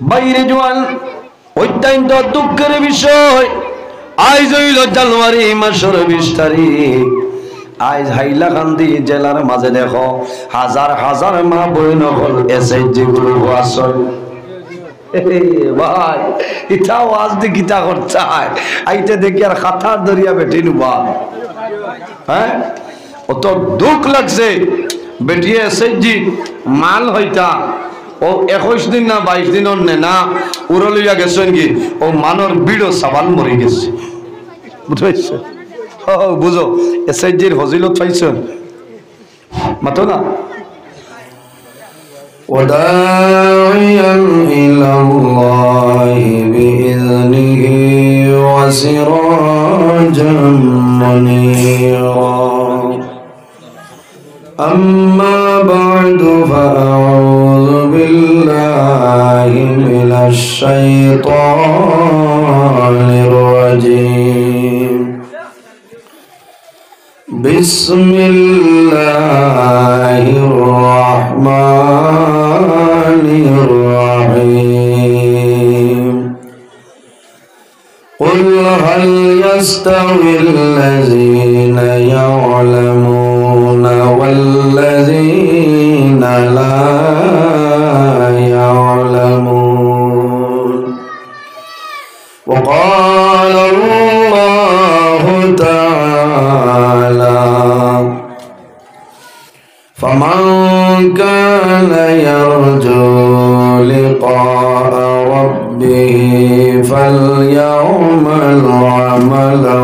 বাইরে জোয়ান অত্যন্ত দুঃখের বিষয় আজ হইল জানুয়ারি মাসের 20 তারিখ আজ হাইলাকান্দি জেলার মাঝে দেখো হাজার হাজার মা বোন হল এসএইচজি গুলো আসল ভাই এটা ওয়াজ দি কিতা করতে হয় আইতে দেখি আর খাতার দরিয়া বেটি নুবা হ্যাঁ অত দুঃখ লাগছে বেটিয়ে এসএইচজি মাল হইতা ও 21 দিন না 22 দিনের নেনা উড়লিয়া গেছেন কি ও মানর বিড়ো সাবান মরে গেছে বুঝছো ও বুঝো এসএইচজির ফজিলত পাইছেন মাতো না وداعيا إلى الله بإذنه وسراجا منيرا أما بعد فأعوذ بالله من الشيطان الرجيم بسم الله الرحمن الرحيم قل هل يستوي الذين يعلمون والذين لا يعلمون وقال الله تعالى فمن كان يرجو لقاء ربه فليعمل عملا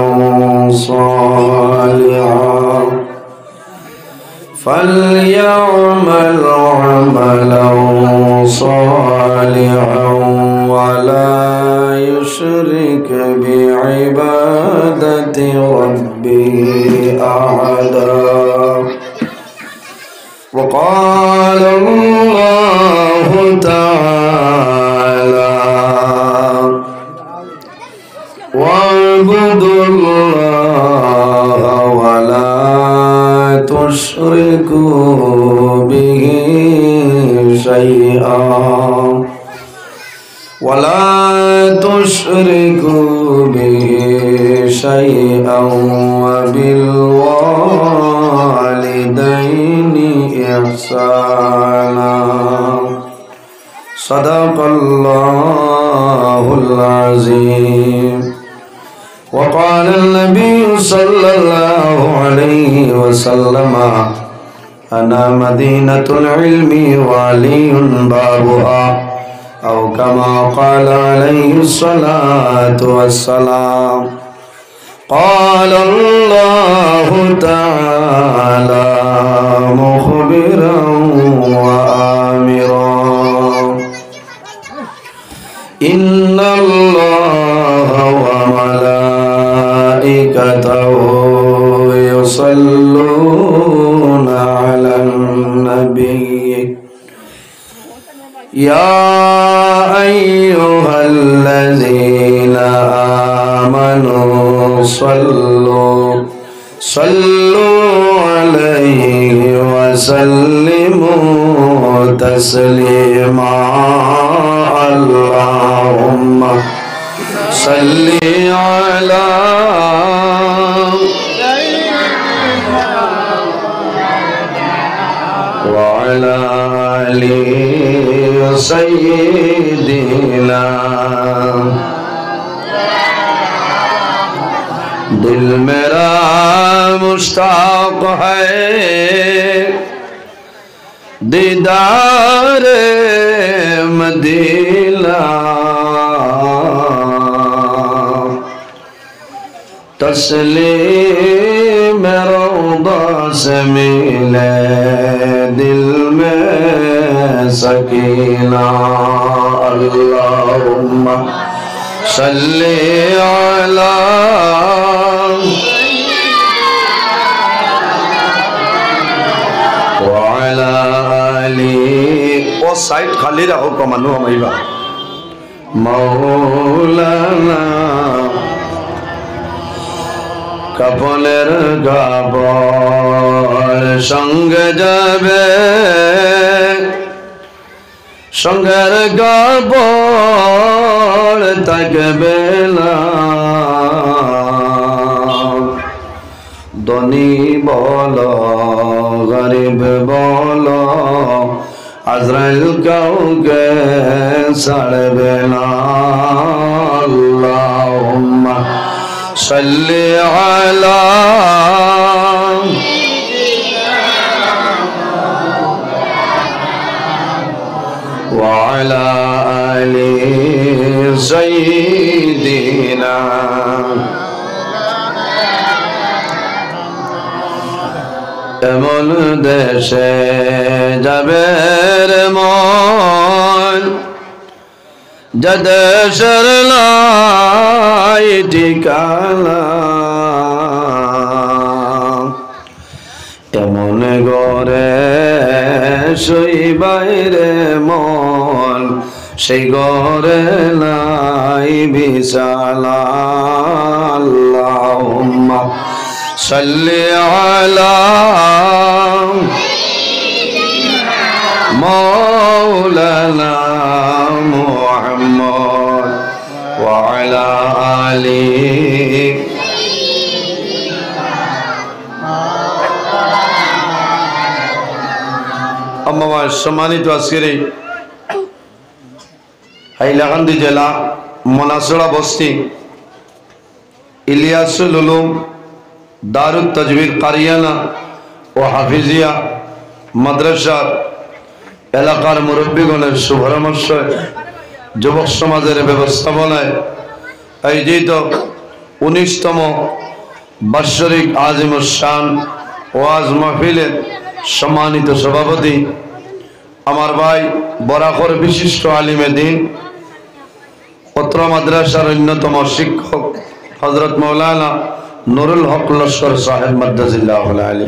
صالحا ولا يشرك بعبادة ربه أحدا وقال الله تعالى واعبدوا الله ولا تشركوا به شيئا وبالوالدين إحسانا صدق الله العظيم وقال النبي صلى الله عليه وسلم أنا مدينة العلم وعلي بابها أو كما قال عليه الصلاة والسلام قال الله تعالى مخبرا وآمرا إن الله وملائكته يصلون على النبي يا أيها الذين آمنوا صلوا عليه وسلموا تسليما اللهم صل على وعلى آل سيدنا दिल मेरा मुश्ताक है दीदार मदीना तस्लीम रौदा से मिले दिल में सकीना अल्लाहुम्मा सल्ली अला वअला आली ओ साइड खाली रहो कमानो हमारा मौलाना कपनेर गाबर संग जाबे संगर गाबर বড় থাকবে না, ধনী বল গরিব বল, আজরাইল কাউকে ছাড়বে না। আল্লাহুম্মা সাল্লি আলা ওয়া আলা আলি সাইয়্যিদিনা। এমন দেশে যাবে রে মন, যে দেশের লাই ঠিকানা, এমন ঘরে শুইবাই রে মন, সেই ঘরে নাই বিছানা। আল্লাহুম্মা সাল্লি আলা মাওলানা মুহাম্মদ ওয়া আলা আলিহি। আমার সম্মানিত আজকের এই হাইলাকান্দি জেলা মনাসড়া বস্তি ইলিয়াসুল উলুম দারুত তাজবির কারিয়ানা ও হাফিজিয়া মাদ্রাসা এলাকার মুরব্বীগণের শুভরামর্শ, যুবক সমাজের ব্যবস্থাপনায় আয়োজিত 19তম বাৎসরিক আজিমুস শান ওয়াজ মাহফিলের সম্মানিত সভাপতি আমার ভাই বরাকর বিশিষ্ট আলিমে দ্বীন পত্র মাদ্রাসার অন্যতম শিক্ষক হযরত মাওলানা নুরুল হক লস্কর সাহেব মাদ্দাজিল্লাহুল আলী।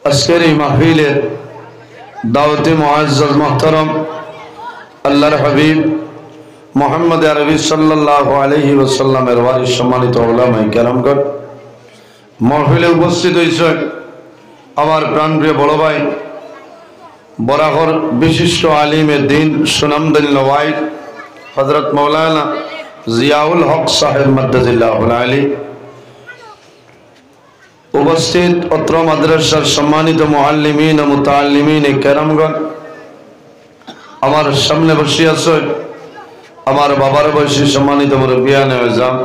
আজকের এই মাহফিলের দাওয়াতে মুআজ্জাজ মুহতারাম আল্লাহর হাবিব মুহাম্মদ আরবি সাল্লাল্লাহু আলাইহি ওয়াসাল্লামের ওয়ারিস সম্মানিত উলামায়ে কেরামগণ, মাহফিলে উপস্থিত হয়েছে আমার প্রাণপ্রিয় বড় ভাই বরাকর বিশিষ্ট আলিমে দ্বীন সুনামধন্য ওয়াইদ হযরত মাওলানা জিয়াউল হক সাহেব মাদ্দাজিল্লাহুল আলী, উপস্থিত অত্র মাদ্রাসার সম্মানিত মুআল্লিমিন ও মুতাআল্লিমিন কেরামগণ, আমার সামনে বসে আছে আমার বাবার বয়সী সম্মানিত মুরব্বিয়ানে আযম,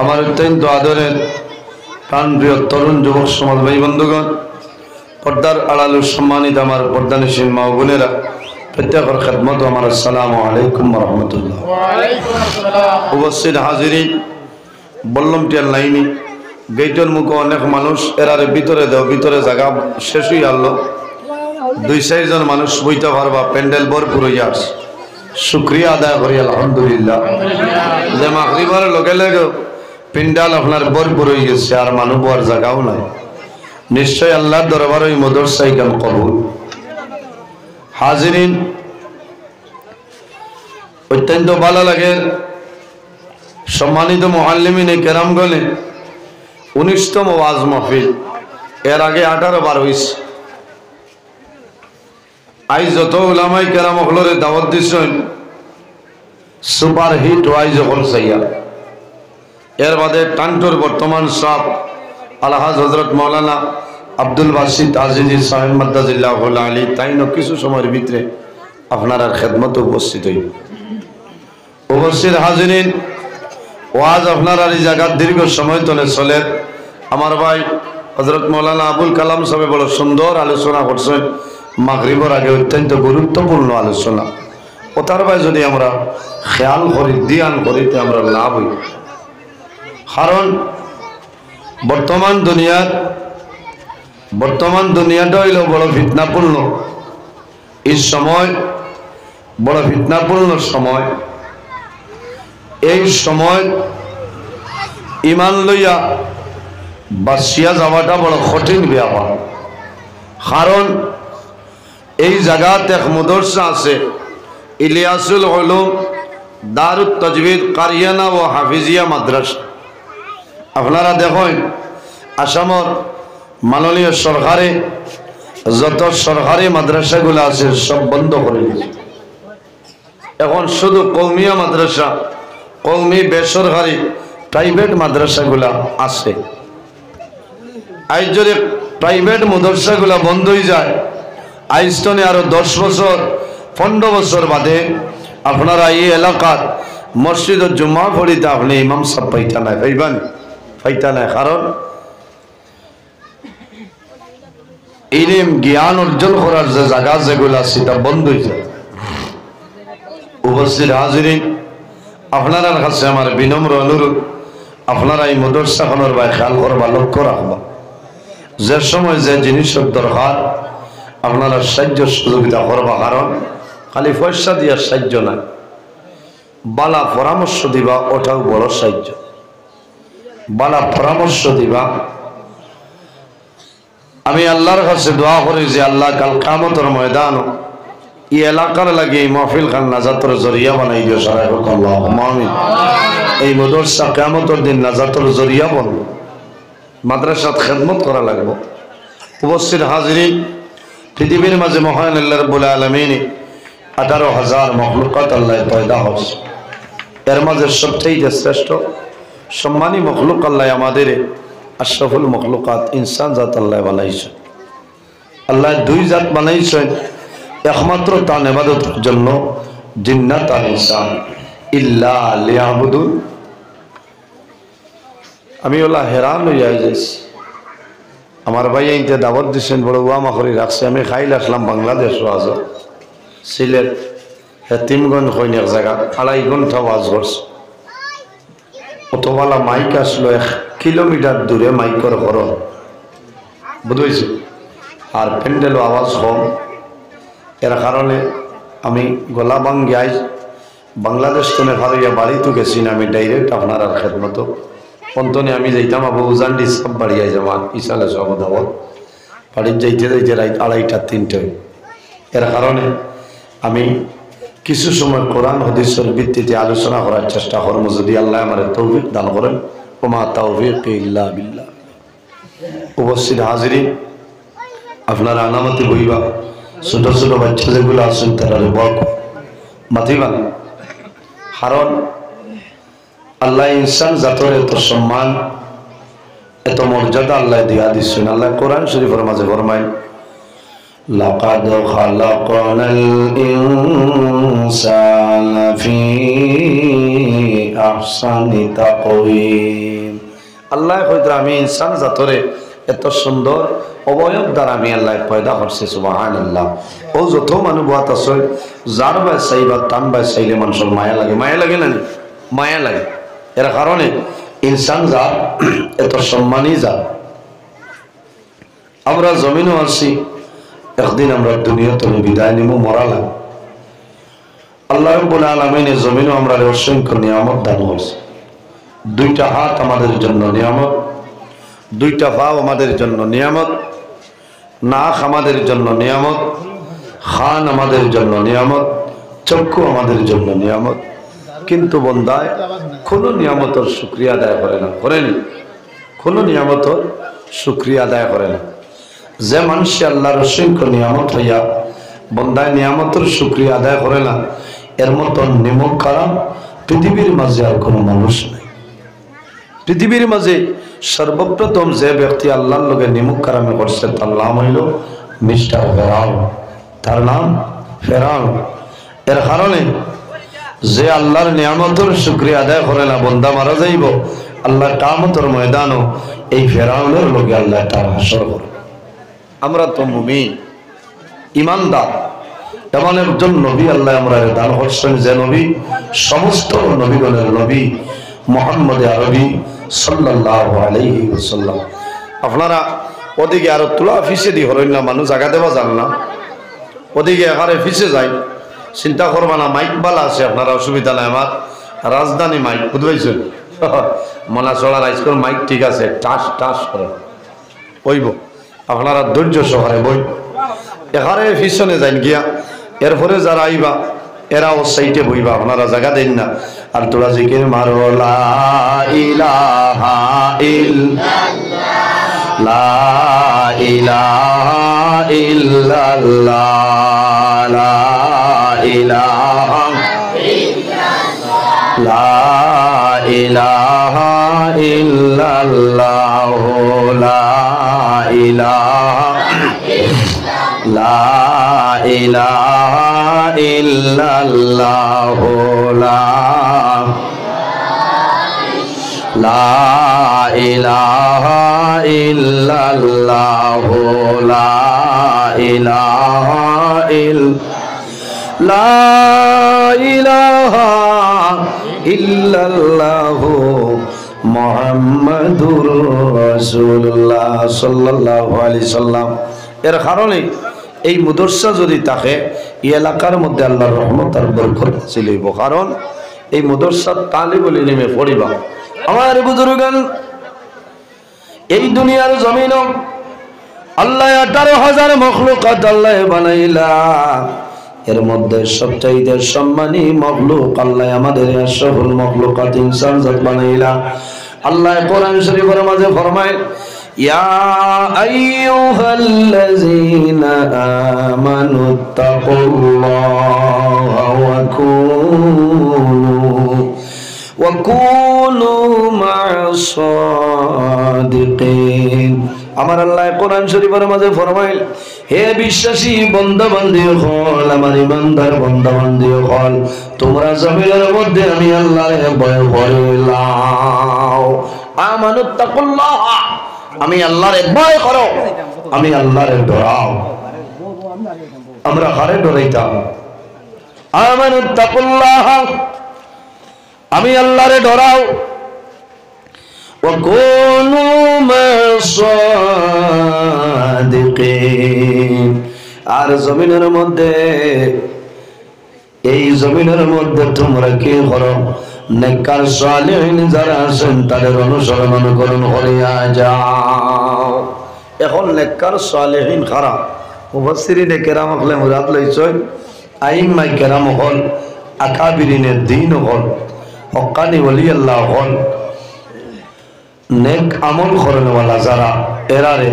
আমার অত্যন্ত আদরের প্রাণপ্রিয় তরুণ যুবক সমাজ ভাই বন্ধুগণ, পর্দার আড়ালে সম্মানিত আমার পর্দানিশীন মা বোনেরা, প্রত্যেকের খেদমত আমার আসসালামু আলাইকুম ওয়া রাহমাতুল্লাহ। উপস্থিত হাজিরিন, বললাম টিয়ার লাইনি গেটের মুখে অনেক মানুষ, এরারে ভিতরে দেও, ভিতরে জায়গা শেষ হয়ে গেল, 2-4 জন মানুষ বইতে পারবা, প্যান্ডেল ভরপুর হয়ে আস। শুক্রিয়া আদায় করি আলহামদুলিল্লাহ যে মাগরিবের লগে লগে প্যান্ডেল আপনার ভরপুর হয়ে গেছে, আর মানুষ বর জায়গাও নাই। নিশ্চয় আল্লাহর দরবারে এই মাদ্রাসায় কাম কবুল। হাজিরিন, অত্যন্ত ভালো লাগে সম্মানিত মুআল্লিমিন কেরামগণে 19তম ওয়াজ মাহফিল, এর আগে 18 বার হয়েছে। আজ যত উলামাই কেরাম হলরে দাওয়াত দিছেন সুপার হিট ওয়াইজ হল সাইয়া, এর বাদে টান্টর বর্তমান সাহেব আলহাজ হযরত মাওলানা আব্দুল বাসিত আজিজি সাহেব মাদ্দাজিল্লাহুল আলী, তাই না কিছু সময়ের ভিতরে আপনার খেদমত উপস্থিত হইব। উপস্থিত হাজিরিন, ওয়াজ আপনার এই জায়গা দীর্ঘ সময় ধরে চলে। আমার ভাই হযরত মাওলানা আবুল কালাম সাহেব বড় সুন্দর আলোচনা করছেন, মাগরিবের আগে অত্যন্ত গুরুত্বপূর্ণ আলোচনা। ওটার ভাই যদি আমরা খেয়াল করি, ধ্যান করিতে আমরা লাভ হই। কারণ বর্তমান দুনিয়াটা হইল বড় ফিতনাপূর্ণ। এই সময় বড় ফিতনাপূর্ণ সময়। এই সময় ইমান লইয়া বাঁচিয়া যাওয়াটা বড় কঠিন ব্যাপার। কারণ এই জায়গাত এক মাদ্রাসা আছে, ইলিয়াসুল উলুম দারুত তাজবির কারিয়ানা ও হাফিজিয়া মাদ্রাসা। আপনারা দেখেন আসামর মাননীয় সরকারে যত সরকারি মাদ্রাসাগুলো আছে সব বন্ধ করে দিয়েছে। এখন শুধু কওমিয়া মাদ্রাসা, কওমি বেসরকারি প্রাইভেট মাদ্রাসাগুলা আছে। আজ যদি প্রাইভেট মাদ্রাসাগুলা বন্ধ হয়ে যায়, আজ তো আরো 10 বছর 15 বছর বাদে আপনারা এই এলাকার মসজিদ ও জুম্মা পড়িতে আপনি ইমাম সাহেব পাইতা নাই, পাইবেন পাইতা নাই। কারণ ইলম জ্ঞান অর্জন করার যে জায়গা যেগুলা সেটা বন্ধ হয়ে যায়। উপস্থিত হাজিরিন, আপনার কাছে আমার বিনম্র অনুরোধ, আপনারা এই মাদ্রাসাখানের ভাই খেয়াল করবা, লক্ষ্য রাখবা। যে সময় যে জিনিসের দরকার আপনারা সাহায্য সহযোগিতা করবা। কারণ খালি পয়সা দিয়া সাহায্য নাই, বালা পরামর্শ দিবা, ওটাও বড় সাহায্য। বালা পরামর্শ দিবা। আমি আল্লাহর কাছে দোয়া করি যে আল্লাহ কাল কিয়ামতের ময়দান এই এলাকার লাগে এই মাহফিল খান নাজাতের জরিয়া বানাই দিও। সবাই আল্লাহুম্মা আমিন। এই মাদ্রাসা কিয়ামতের দিন নাজাতের জরিয়া বনব। মাদ্রাসাত খেদমত করা লাগবে। উপস্থিত হাজিরিন, পৃথিবীর মাঝে মহান আল্লাহ রাব্বুল আলামিন 18,000 মখলুকাত আল্লাহ পয়দা হয়েছে। এর মাঝে সবচেয়ে শ্রেষ্ঠ সম্মানী মখলুক আল্লাহ আমাদের আশরাফুল মখলুকাত ইনসান জাত আল্লাহ বানাইছেন। আল্লাহ 2 জাত বানাইছেন একমাত্র তার ইবাদতের জন্য, জিন্নাত আর ইনসান। ইল্লা লিয়াবুদুন। আমি ওলা হেরান হইয়া যাইছি। আমার ভাই এইতে দাওয়াত দিচ্ছেন, বড় ওয়ামা করে রাখছে। আমি খাইলে আসলাম বাংলাদেশ ওয়াজ, সিলেট হেতিমগঞ্জ হইন এক জায়গা 2.5 ঘন্টা ওয়াজ করছে। অতওয়ালা মাইক আসলো 1 কিলোমিটার দূরে মাইকর ঘর, বুঝেছি। আর প্যান্ডেলও আওয়াজ কম। এর কারণে আমি গলা ভাঙ্গি আইস বাংলাদেশ তনে ভারইয়া বাড়ি তো গেছি না। আমি ডাইরেক্ট আপনার আর খেদমত পন্তনে আমি যাইতাম আবু উজান্ডি সব বাড়ি আই যামান ইসালে সব দাওয়াত বাড়ির যাইতে যাইতে রাত 2:30 3টে। এর কারণে আমি কিছু সময় কোরআন হাদিসের ভিত্তিতে আলোচনা করার চেষ্টা করব, যদি আল্লাহ আমার তৌফিক দান করেন। ওমা তাওফীক ইল্লা বিল্লাহ। উপস্থিত হাজিরিন, আপনারা আনামতি বইবা। ছোট ছোট বাচ্চা যেগুলো আছেন তারা বক মাতিবা। কারণ আল্লাহ ইনসান জাতের এত সম্মান, এত মর্যাদা আল্লাহ দিয়া দিচ্ছেন। আল্লাহ কোরআন শরীফের মাঝে ফরমায়, লাকাদ খালাকনাল ইনসানা ফি আহসানি তাকওয়িম। আল্লাহ কইতে আমি ইনসান জাতরে এত সুন্দর অবয়ব দ্বারা আমি আল্লাহ পয়দা করছি। সুবহানাল্লাহ। ও যত মানুষ বাত আছে, যার বাই চাইবা টান বাই চাইলে মানুষের মায়া লাগে। মায়া লাগে না? মায়া লাগে। এর কারণে ইনসান জাত এত সম্মানী জাত। আমরা জমিনও আছি, একদিন আমরা দুনিয়াতে বিদায় নিব, মরা লাগে। আল্লাহ রাব্বুল আলামিন জমিনও আমরা অসংখ্য নিয়ামত দান করেছে। 2টা হাত আমাদের জন্য নিয়ামত, 2টা পা আমাদের জন্য নিয়ামত, নাক আমাদের জন্য নিয়ামত, খান আমাদের জন্য নিয়ামত, চক্ষু আমাদের জন্য নিয়ামত। কিন্তু বন্দায় কোনো নিয়ামতের শুকরিয়া আদায় করে না, করেনি? কোনো নিয়ামতের শুকরিয়া আদায় করে না। যে মানুষ আল্লাহর অসংখ্য নিয়ামত হইয়া বন্দায় নিয়ামতের শুকরিয়া আদায় করে না, এর মতন নিমক কারাম পৃথিবীর মাঝে আর কোনো মানুষ নাই। পৃথিবীর মাঝে সর্বপ্রথম যে ব্যক্তি আল্লাহর লগে নিমক কারামে করছে তার নাম হইল মিস্টার ফেরাউন। তার নাম ফেরাউন। এর কারণে যে আল্লাহর নিয়ামতের শুকরিয়া আদায় করে না, বন্দা মারা যাইব। আল্লাহ কিয়ামতের ময়দানও এই ফেরাউনের লগে আল্লাহ তার হাসর করে। আমরা তো মুমিন, ইমানদার, এমন একজন নবী আল্লাহ আমরা দান করছেন, যে নবী সমস্ত নবীগণের নবী, মুহাম্মদ আরবি সাল্লাল্লাহু আলাইহি ওয়াসাল্লাম। আপনারা ওদিকে আরো তোলা ফিসে দি হরেন না, মানুষ জায়গা দেওয়া যান না, ওদিকে এখানে ফিসে যায়। চিন্তা করবা না, মাইক বালা আছে, আপনারা অসুবিধা নাই। আমার রাজধানী মাইক বুঝবেছেন, মনাচড়া রাইস্কোর মাইক ঠিক আছে, টাস টাস করে ওইব। আপনারা ধৈর্য সহকারে বই এখানে পিছনে যাইন গিয়া, এরপরে যারা আইবা এরাও সাইটে বইবা, আপনারা জায়গা দেন না। আর তোরা জিকির মারো লা ইলাহা ইল্লাল্লাহ, লা ইলাহা ইল্লাল্লাহ, লা ইলাহা লা ইলাহা ইল্লাল্লাহ লা ইলাহা লা ইলাহা ইল্লাল্লাহ লা ইলাহা ইল্লাল্লাহ লা ইলাহা ইল্লাল্লাহ মুহাম্মাদুর রাসূলুল্লাহ সাল্লাল্লাহু আলাইহি সাল্লাম। এর কারণে এই মাদ্রাসা যদি থাকে এই এলাকার মধ্যে আল্লাহর রহমত আর বরকত ছিল, কারণ এই মাদ্রাসার তালিবুল ইলমে পড়িবা। আমার বুজুর্গান, এই দুনিয়ার জমিন আল্লাহ 18,000 মখলুকাত আল্লাহ বানাইলা, এর মধ্যে সবচাইতে সম্মানী মখলুক আল্লাহ আমাদের আশরাফুল মখলুকাত ইনসান জাত বানাইলা। আল্লাহ কোরআন শরীফের মাঝে ফরমায়, ইয়া আইয়ুহাল্লাযীনা আমানুত্তাকুল্লাহা ওয়া কুনু মা'আস সাদিকিন। আমার আল্লাহ কোরআন শরীফের মাঝে ফরমাইল, হে বিশ্বাসী বান্দা বান্দি হল, আমার ইমানদার বান্দা বান্দি হল, তোমরা জমিনের মধ্যে আমি আল্লাহর ভয় করিলাম। আমানুত্তাকুল্লাহ, আমি আল্লাহরে ভয় করো, আমি আল্লাহরে ডরাও। আমরা কারে ডরাইতাম? আমানুত্তাকুল্লাহ, আমি আল্লাহরে ডরাও। ওয়া কুনু মা'আস-সাদিকিন, আর জমিনের মধ্যে, এই জমিনের মধ্যে তোমরা কি করো? নেককার সালেহিন যারা আছেন তাদের অনুসরণ অনুকরণ করিয়া যাও। এখন নেককার সালেহিন খারা মুফাসসিরিনে কেরাম হলে মুরাদ লইছেন আইম্মা কেরাম হল, আকাবিরিনে দ্বীন হল, হক্কানি ওলি আল্লাহ হল, নেক আমল করেনওয়ালা যারা, এরারে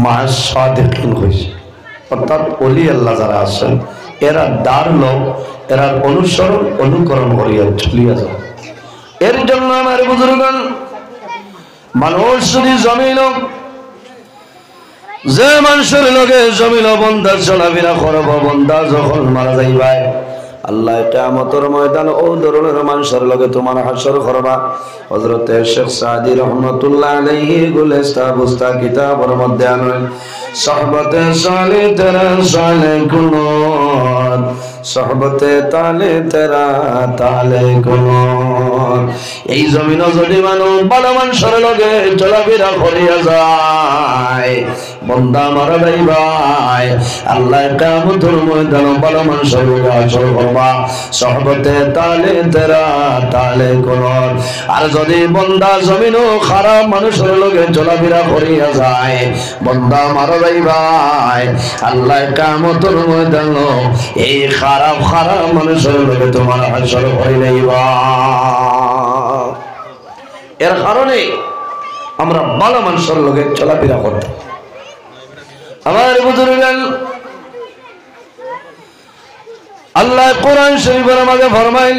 মা'আস সাদিকিন হইছে। অর্থাৎ ওলি আল্লাহ যারা আছেন এরা দার লোক, এরা অনুসরণ অনুকরণ করিয়া চলিয়া যায়। এর জন্য আমার বুজুর্গান, মানুষ যদি জমিন, যে মানুষের লগে জমিন বন্ধা চলাফেরা করব, বন্ধা যখন মারা যাইবাই আল্লাহ কিয়ামতের ময়দান ও ধরনের মানুষের লগে তোমার হাসর করবা। হযরত শেখ সাদি রহমাতুল্লাহ আলাইহি গুলিস্তা বুস্তা কিতাবের মধ্যে আনেন, সোহবতে সালে তেরা সালে কুনর, সোহবতে তালে তেরা তালে কুনর। এই জমিন যদি মানুষ ভালো মানুষের লগে চলাফেরা করিয়া যায়, বন্দা মারা যাইবাই আল্লাহ কিয়ামতের ময়দান ভালো মানুষের লগে হাসর করবা, সোহবতে তালে তেরা তালে কুনর। আর যদি বন্দা জমিন খারাপ মানুষের লগে চলাফেরা করিয়া যায়, বন্দা মারা যাইবাই আল্লাহ কিয়ামতের ময়দান এই খারাপ খারাপ মানুষের লগে তোমার হাসর করে লইবা। এর কারণে আমরা ভালো মানুষের লগে চলাফেরা করতে। আমার বুজুর্গান, আল্লাহ কোরআন শরীফের মাঝে ফরমাইল,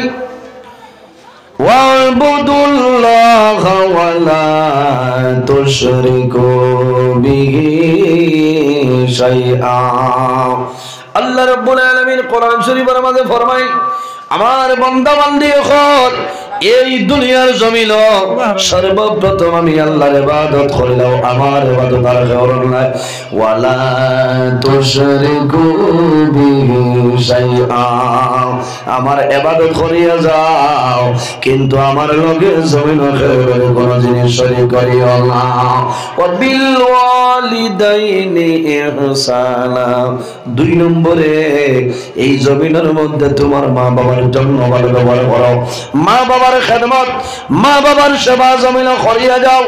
ওয়া'বুদুল্লাহা ওয়া লা তুশরিকু বিহি শাইআ। আল্লাহ রাব্বুল আলামিন কোরআন শরীফের মাঝে ফরমাইল, আমার বান্দা বান্দি হল, এই দুনিয়ার জমিন সর্বপ্রথম আমি আল্লাহর ইবাদত করিলাম, আমার ইবাদত আর কারণ নাই। ওয়ালা তুশরিকু বিহি শাইআ, আমার ইবাদত করিয়া যাও কিন্তু আমার লগে জমিন কোনো জিনিস শরীক করিও না। ওয়া বিল ওয়ালিদাইনি ইহসানা, 2 নম্বরে এই জমিনের মধ্যে তোমার মা বাবার জন্য ভালো ব্যবহার করো, মা বাবার খেদমত, মা বাবার সেবা জমিন করিয়া যাও।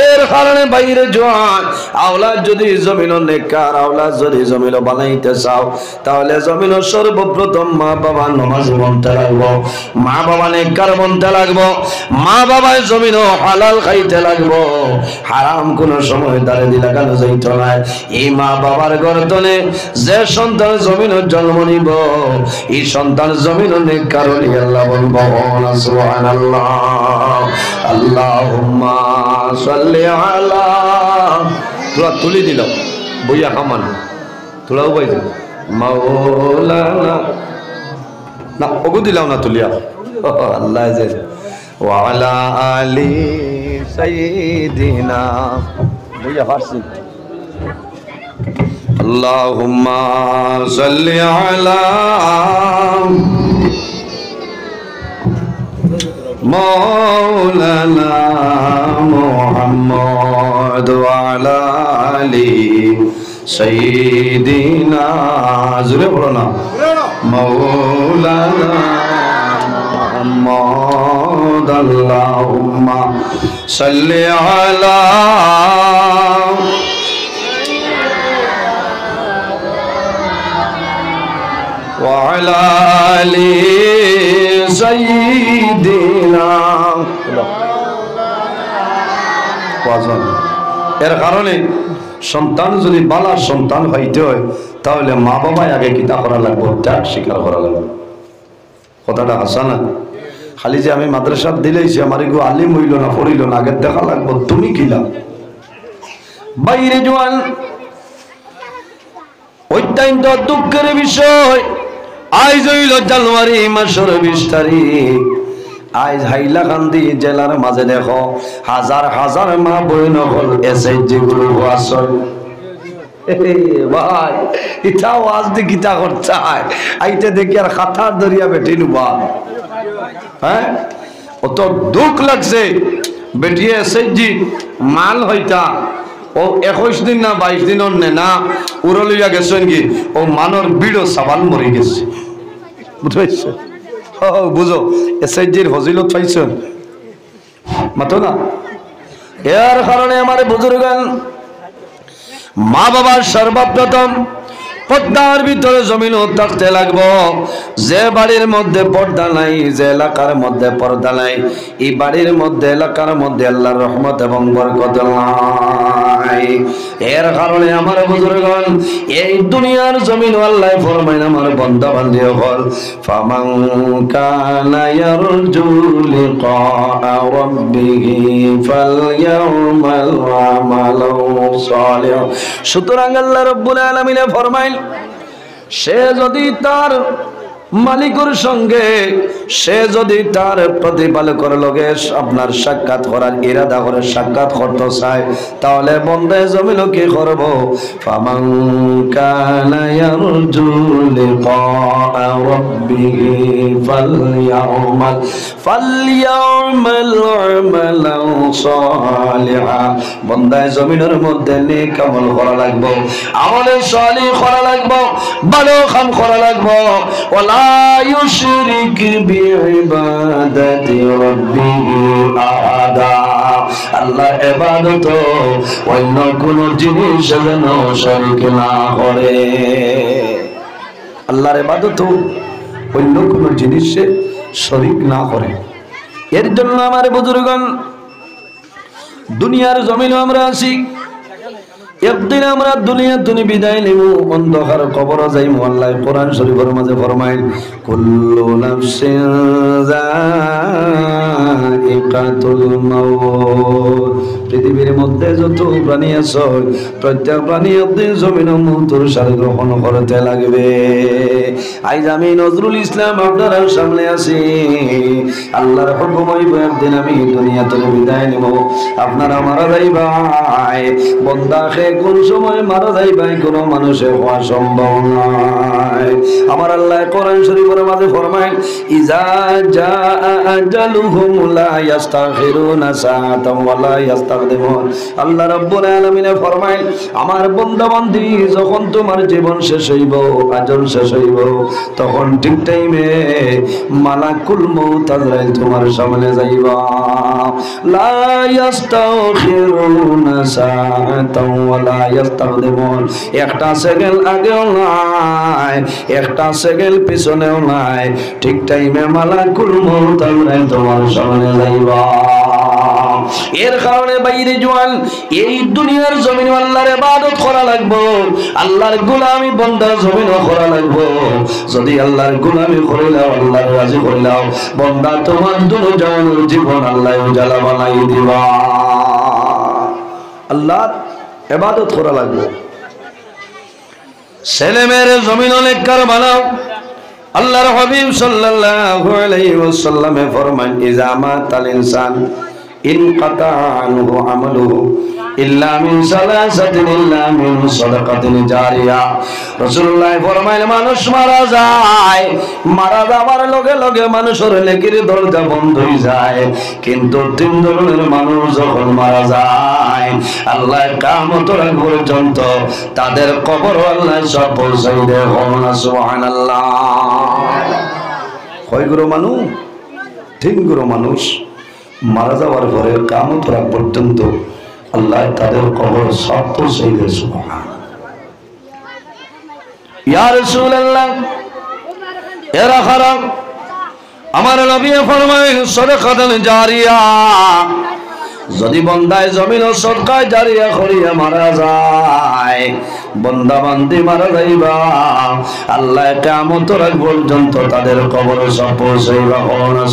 এর কারণে বাইরে জোয়ান আওলাদ যদি জমিন নেককার আওলাদ যদি জমিন বানাইতে চাও, তাহলে জমিন সর্বপ্রথম মা বাবা নামাজি বনতে লাগবো, মা বাবা নেককার বনতে লাগবো, মা বাবার জমিনও হালাল খাইতে লাগবো, হারাম কোন সময় তারে দিলা কেন যাইত না। এই মা বাবার গর্তনে যে সন্তান জমিন জন্ম নিব, এই সন্তান জমিন নেককার হলে আল্লাহ বলবো সুবহানাল্লাহ। আল্লাহুম্মা সাল্লি আলা, তোরা তুলি দিল বইয়া খামান, তোরাও বাইছে মাওলানা না ওগো দিলাও না তুলিয়া আল্লাহ যে ওয়ালা আলি সাইয়্যিদিনা বইয়া ফারসি। আল্লাহুম্মা সাল্লি আলা মাওলানা মুহাম্মদ ওয়া আলা আলি সাইয়্যিদিনা, জোরে বলো না, মাওলানা মুহাম্মদ। আল্লাহুম্মা সাল্লি আলা ওয়া আলা আলি সাইয়্যিদিনা। এর কারণে সন্তান যদি বালার সন্তান হইতে হয় তাহলে মা বাবাই আগে কিতা করা লাগবে, ত্যাগ স্বীকার করা লাগবে। কথাটা হাসা না, খালি যে আমি মাদ্রাসা দিলেইছি আমার এগো আলিম হইল না পড়িল না, আগে দেখা লাগবো তুমি কিলা। বাইরে জোয়ান অত্যন্ত দুঃখের বিষয়, আজ হইল জানুয়ারি মাসের 20 তারিখ, আজ হাইলাকান্দি জেলার মাঝে দেখো হাজার হাজার মা বোন হল এসএইচজি গ্রুপ আছে। ভাই এটা ওয়াজ দি গীতা করতে হয়, আইতে দেখি আর খাতার দরিয়া বেটি নুবা। হ্যাঁ অত দুঃখ লাগছে, বেটিয়ে এসএইচজি মাল হইতা ও 21 দিন না 22 দিনের নেনা উড়লিয়া গেছেন কি ও মানর বিড়ো সাবাল মরে গেছে, বুঝতে বুঝো এসএইচজির ফজিলত পাইছেন মাতো না। এর কারণে আমার বুজুর্গান মা বাবার সর্বপ্রথম পর্দার ভিতরে জমিনও থাকতে লাগবো। যে বাড়ির মধ্যে পর্দা নাই, যে এলাকার মধ্যে পর্দা নাই, এই বাড়ির মধ্যে এলাকার মধ্যে আল্লাহর রহমত এবং বরকত নাই। এর কারণে আমার বুজুর্গণ এই দুনিয়ার জমিন আল্লাহ ফরমাইন আমার বান্দা বান্দি হল ফামান কানা ইয়ারজু লিকা রাব্বিহি ফালইয়ামাল আমালান সালিহ। সুতরাং আল্লাহ রাব্বুল আলামিন ফরমাইল সে যদি তার মালিকের সঙ্গে, সে যদি তার প্রতিপালকের লগে আপনার সাক্ষাৎ করার ইরাদা করে সাক্ষাৎ করতে চায় তাহলে বন্দে জমিন কি করব, ফামান কানা ইয়ারজু লিকা রাব্বিহি ফালইয়ামাল আমালান সালিহা। বন্দায় জমিনের মধ্যে নেক আমল করা লাগবে, আমলে সালিহ করা লাগবে, ভালো কাম করা লাগবে। ওয়ালা ইউশরিক বিইবাদাতি রাব্বিহি আহাদা, আল্লাহর ইবাদত অন্য কোন জিনিস যেন শরীক না করে। আল্লাহর ইবাদত অন্য কোন জিনিসে শরীক না করে। এর জন্য আমার বুজুর্গণ দুনিয়ার জমিনে আমরা আছি, একদিন আমরা দুনিয়া তুমি বিদায় নেব, অন্ধকার কবর যাইব। আল্লাহ কোরআন শরীফের মাঝে ফরমাইল কুল্লু নাফসিন যায়িকাতুল মাউত। পৃথিবীর মধ্যে যত প্রাণী আছে প্রত্যেক প্রাণী একদিন জমিন মৃত্যুর স্বাদ গ্রহণ করতে লাগবে। আজ আমি নজরুল ইসলাম আপনার সামনে আছি, আল্লাহর হুকুম হইব একদিন আমি দুনিয়া থেকে বিদায় নেব। আপনারা মারা যাইবাই, বন্দাকে কোন সময় মারা যাইবাই কোন মানুষে হওয়া সম্ভব নয়। আমার আল্লাহ কোরআন শরীফের মাঝে ফরমায় ইজা জাআ আজালুহুম লা ইস্তাখিরুনা সাআতান ওয়া লা ইস্তাগফিরুন। يستخدمون আল্লাহ রাব্বুল আলামিন ফরমায় আমার বান্দা বান্দি যখন তোমার জীবন শেষ হইব আজল শেষ হইব তখন ঠিক টাইমে মালাকুল মউত আজরাইল তোমার সামনে যাইবা লা ইস্তাখিরুনা সাআতাও ওয়া লা ইস্তাকদিমুন একটা সেকেন্ড আগেও নাই একটা সেকেন্ড পিছনেও নাই ঠিক টাইমে মালাকুল মউত আজরাইল তোমার সামনে যাইবা এর কারণে বাইরে জওয়ান এই দুনিয়ার জমিনে আল্লাহর ইবাদত করা লাগবে আল্লাহর গোলামি বান্দার জমিনে করা লাগবে যদি আল্লাহর গোলামি করিলাও আল্লাহর রাজি করিলাও বান্দা তোমার দুনিয়ার জীবন আল্লাহ উজালা বানাই দিবা আল্লাহর ইবাদত করা লাগবে ছেলে মেয়ের জমিন অনেক কার বানাও আল্লাহর হাবিব সাল্লাল্লাহু আলাইহি ওয়াসাল্লাম ফরমান ইজা মাতাল ইনসান ইনকাতা আনহু আমালুহু ইল্লা মিন সালাসাতিন ইল্লা মিন সাদাকাতিন জারিয়া রাসূলুল্লাহ ফরমাইলেন মানুষ মারা যায় মারা যাওয়ার লগে লগে মানুষের নেকির দরজা বন্ধ হয়ে যায় কিন্তু তিন ধরনের মানুষ যখন মারা যায় আল্লাহ কিয়ামতের আগ পর্যন্ত তাদের কবর আল্লাহ সব পৌঁছাই দেয় সুবহানাল্লাহ কয় গুরু মানুষ তিন গুরু মানুষ মারা যাওয়ার পরে কিয়ামতের আগ পর্যন্ত আল্লাহ তাদের কবর সব পৌঁছাই দেয় সুবহানাল্লাহ ইয়া রাসূলুল্লাহ এরা খারাপ আমার নবী ফরমায় সাদাকাতুন জারিয়া যদি বান্দায় জমিন সদকায় জারিয়া করিয়া মারা যায় বান্দা বান্দি মারা যাইবা আল্লাহ কিয়ামতের আগ পর্যন্ত তাদের কবর সব পৌঁছাইবা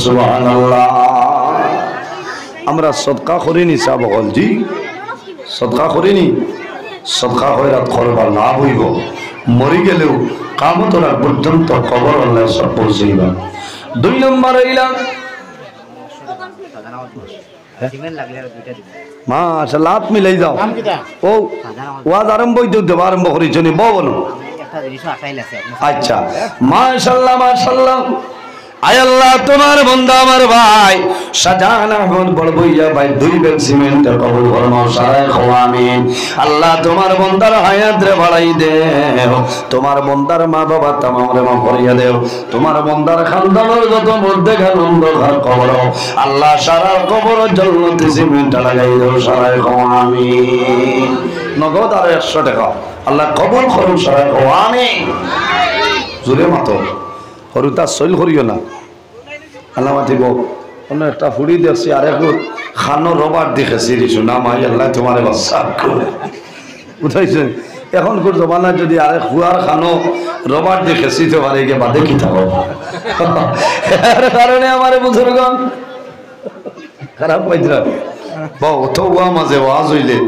সুবহানাল্লাহ আমরা সদকা করিনি সাবল জি সদকা করিনি সদকা হইরাত করবা লাভ হইব মরি গেলেও কিয়ামতের আগ পর্যন্ত কবর আল্লাহ সব পৌঁছাইবা দুই নম্বর হইলা মাশাআল্লাহ হাত মিলাই যাও ও ওয়াজ আরম্ভ হইতে দেব আরম্ভ করিছনি বলো আচ্ছা মাশাআল্লাহ মাশাআল্লাহ আয় আল্লাহ তোমার বান্দা আমার ভাই শাহজাহান আহমদ বড়বইয়া ভাই 2 ব্যাগ সিমেন্ট কবুল ফরমাও সারায় খাও আমিন আল্লাহ তোমার বান্দার হায়াত রে বাড়াই দেও তোমার বান্দার মা বাবা तमाम রে মাফ করিয়া দেও তোমার বান্দার খানদানের যত মধ্যে আনন্দ ঘর কবর আল্লাহ সারা কবর জান্নাতে সিমেন্ট লাগাই দেও সারায় খাও আমিন নগদ আর 100 টাকা আল্লাহ কবুল করুন সারায় খাও আমিন জোরে মাতো হরুতা সইল করিও না আল্লাহ মাতিব অন্য একটা ফুড়ি দেখছি আর এক খানো রবার দেখেছি রিসু না মাই আল্লাহ তোমার বাচ্চা বুঝাইছে এখনকার জমানায় যদি আরেক হুয়ার খানো রবার দেখেছি তো পারে গিয়ে বাদে কি থাকো এর কারণে আমার বুজুর্গণ খারাপ পাইছিলাম বা অত ওয়া মাঝে ওয়াজ হইলে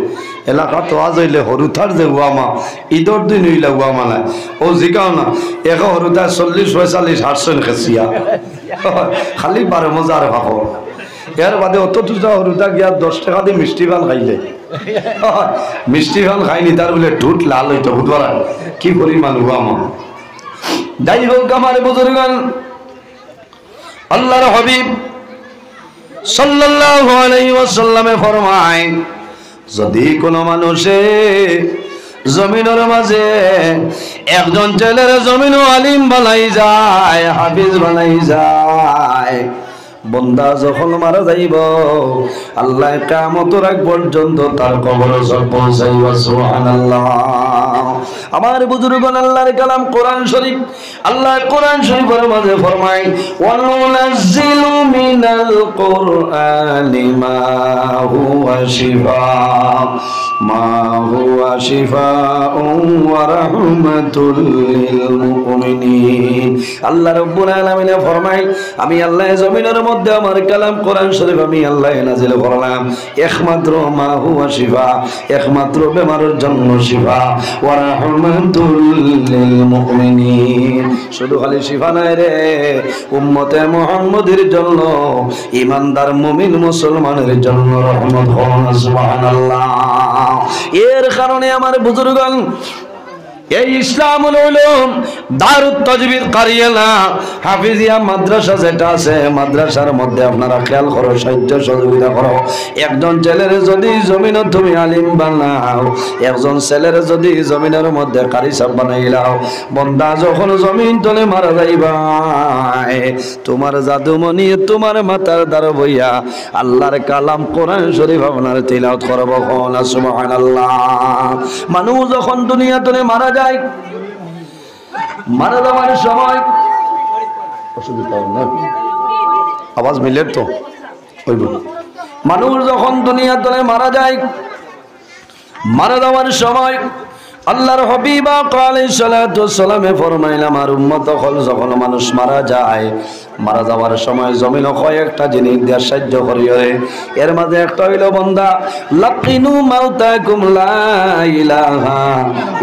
এলাকা তো আজ হইলে হরুথার যে ওয়ামা ঈদর দিন হইলে ওয়ামা নাই ও জিগাও না এক হরুথা 40-45 হারছেন খেসিয়া খালি 12 মজার ভাবো এর বাদে অত তুজা হরুথা গিয়া 10 টাকা দিয়ে মিষ্টি পান খাইলে মিষ্টি পান খাইনি তার বলে ঠুট লাল হইতো বুধবার কি পরিমাণ ওয়ামা যাই হোক আমার বুজুর্গণ আল্লাহর হাবিব সাল্লাল্লাহু আলাইহি ওয়াসাল্লামে ফরমায় যদি কোন মানুষে জমিনের মাঝে একজন ছেলের জমিন আলিম বানাই যায় হাফিজ বানাই যায় বন্দা যখন মারা যাইব আল্লাহ কিয়ামতের আগ পর্যন্ত তার কবর সব পৌঁছাইবা সুবহানাল্লাহ আমার বুজুর্গণ আল্লাহর কালাম কোরআন শরীফ আল্লাহ কোরআন শরীফের মাঝে ফরমায় ওয়ানুনাজ্জিলু মিনাল কুরআনি মা হুয়া শিফাউন ওয়া রাহমাতুল লিল মুমিনিন আল্লাহ রাব্বুল আলামিন ফরমায় আমি আল্লাহ জমিনের মধ্যে আমার কালাম কোরআন শরীফ আমি আল্লাহ নাযিল করলাম একমাত্র মা হুয়া শিফা একমাত্র বেমারের জন্য শিফা ওয়া রাহমাতুল লিল মুমিনিন শুধু খালি শিফা নাই রে উম্মতে মুহাম্মদের জন্য ঈমানদার মুমিন মুসলমানের জন্য রহমত হন সুবহানাল্লাহ এর কারণে আমার বুজুর্গণ এই ইসলামুল উলুম দারুত তাজবির কারিয়ানা হাফিজিয়া মাদ্রাসা যেটা আছে, মাদ্রাসার মধ্যে আপনারা খেয়াল করো, সাহায্য সহযোগিতা করো। একজন ছেলের যদি জমিনে তুমি আলিম বানাও, একজন ছেলের যদি জমিনের মধ্যে কারি সাহেব বানাইলাও, বন্দা যখন জমিন তলে মারা যাইবা, তোমার জাদুমণি তোমার মাথার দ্বার বইয়া আল্লাহর কালাম কোরআন শরীফ আপনার তিলাওয়াত করব। সুবহানাল্লাহ। মানুষ যখন দুনিয়া তলে মারা যায়, মারা যাওয়ার সময় অসুবিধা না, আওয়াজ মিলে তো হইব। মানুষ যখন দুনিয়া তলে মারা যায়, মারা যাওয়ার সময় আল্লাহর হাবিব আলাইহিস সালাতু ওয়াস সালামে ফরমাইলেন, আমার উম্মত হল যখন মানুষ মারা যায়, মারা যাওয়ার সময় জমিন কয়েকটা জিনিস দিয়ে সাহায্য করিও। এর মাঝে একটা হইল বান্দা লাকিনু মাউতাকুম লা ইলাহা